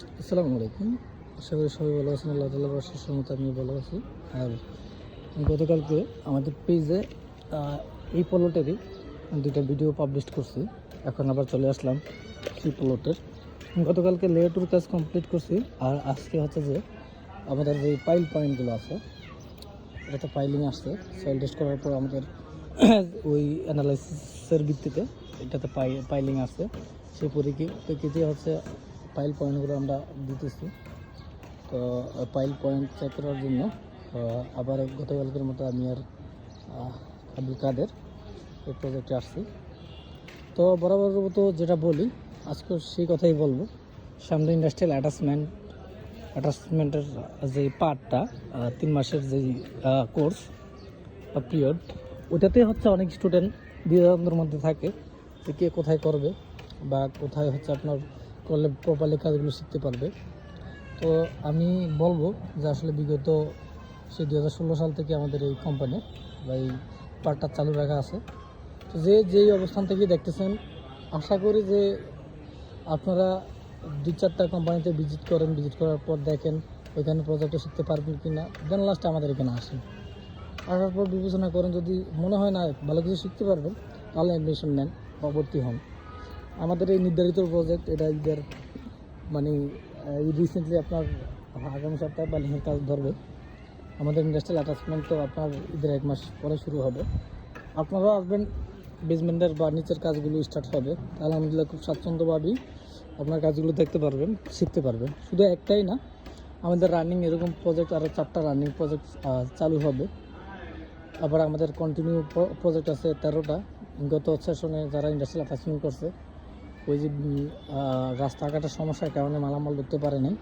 আসসালামু আলাইকুম। আশা করি সবাই ভালো আছেন। আল্লাহ তাআলার অশেষ রহমতে আমি ভালো আছি। আর গতকালকে আমাদের পেজে এই প্লটেরই দুইটা ভিডিও পাবলিশ করছি। এখন আবার চলে আসলাম সেই প্লটের। গতকালকে লেআউটের কাজ কমপ্লিট করছি। আর আজকে হচ্ছে যে আমাদের যে পাইল পয়েন্টগুলো আছে, এটাতে পাইলিং আসছে। সয়েল টেস্ট করার পর আমাদের ওই অ্যানালাইসিসের ভিত্তিতে এটাতে পাইলিং আসছে। সেই পরিপ্রেক্ষিতে হচ্ছে পাইল পয়েন্টগুলো আমরা দিতেছি। তো পাইল পয়েন্ট চেক করার জন্য আবার গতকালকের মতো আমি আর আব্দুল কাদের এই প্রজেক্টে আসছি। তো বরাবর মতো যেটা বলি আজকে সেই কথাই বলবো। সামনে ইন্ডাস্ট্রিয়াল অ্যাটাচমেন্টের যে পার্টটা 3 মাসের যেই কোর্স বা পিরিয়ড, ওটাতে হচ্ছে অনেক স্টুডেন্ট দ্বিধাদ্বন্দ্বের মধ্যে থাকে যে কে কোথায় করবে বা কোথায় হচ্ছে আপনার করলে প্রপারলি কাজগুলো শিখতে পারবে। তো আমি বলবো যে আসলে বিগত সেই 2016 সাল থেকে আমাদের এই কোম্পানি বা এই পার্টটা চালু রাখা আছে। তো যেই অবস্থান থেকে দেখতেছেন, আশা করি যে আপনারা 2-4টা কোম্পানিতে ভিজিট করার পর দেখেন ওইখানে প্রজেক্টে শিখতে পারবেন কি না, দেন লাস্টে আমাদের এখানে আসেন। আসার পর বিবেচনা করেন, যদি মনে হয় না ভালো কিছু শিখতে পারবেন তাহলে অ্যাডমিশন নেন বা ভর্তি হন। আমাদের এই নির্ধারিত প্রজেক্ট এটা ঈদের মানে রিসেন্টলি আপনার আগামী সপ্তাহে বালিংয়ের কাজ ধরবে। আমাদের ইন্ডাস্ট্রিয়াল অ্যাটাচমেন্ট তো আপনার ঈদের 1 মাস পরে শুরু হবে। আপনারাও আসবেন, বেসমেন্টের বা নিচের কাজগুলো স্টার্ট হবে। আলহামদুলিল্লাহ খুব স্বাচ্ছন্দ্যভাবেই আপনার কাজগুলো দেখতে পারবেন, শিখতে পারবেন। শুধু একটাই না, আমাদের রানিং এরকম প্রজেক্ট আরও 4টা রানিং প্রজেক্ট চালু হবে। আবার আমাদের কন্টিনিউ প্রজেক্ট আছে 13টা। গত সেশনে যারা ইন্ডাস্ট্রিয়াল অ্যাটাচমেন্ট করছে, ওই যে রাস্তাঘাটের সমস্যার কারণে মালামাল ঢুকতে পারে নাই,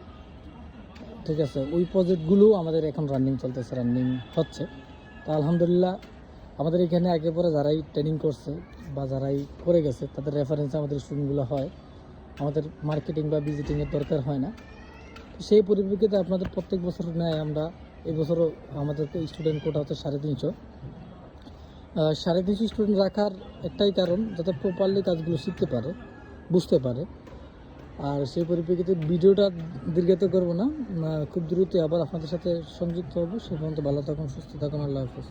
ঠিক আছে, ওই প্রজেক্টগুলো আমাদের এখন রানিং চলতেছে, রানিং হচ্ছে। তো আলহামদুলিল্লাহ আমাদের এখানে আগে পরে যারাই ট্রেনিং করছে বা যারাই করে গেছে তাদের রেফারেন্সে আমাদের স্টুডেন্টগুলো হয়। আমাদের মার্কেটিং বা ভিজিটিংয়ের দরকার হয় না। তো সেই পরিপ্রেক্ষিতে আপনাদের প্রত্যেক বছর নেয় আমরা এই বছরও আমাদেরকে স্টুডেন্ট কোটা হচ্ছে 350। 350 স্টুডেন্ট রাখার একটাই কারণ, যাতে প্রপারলি কাজগুলো শিখতে পারে, বুঝতে পারে। আর সেই পরিপ্রেক্ষিতে ভিডিওটা দীর্ঘায়িত করবো না, খুব দ্রুতই আবার আপনাদের সাথে সংযুক্ত হবো। সে পর্যন্ত ভালো থাকুন, সুস্থ থাকুন, আল্লাহ হাফেজ।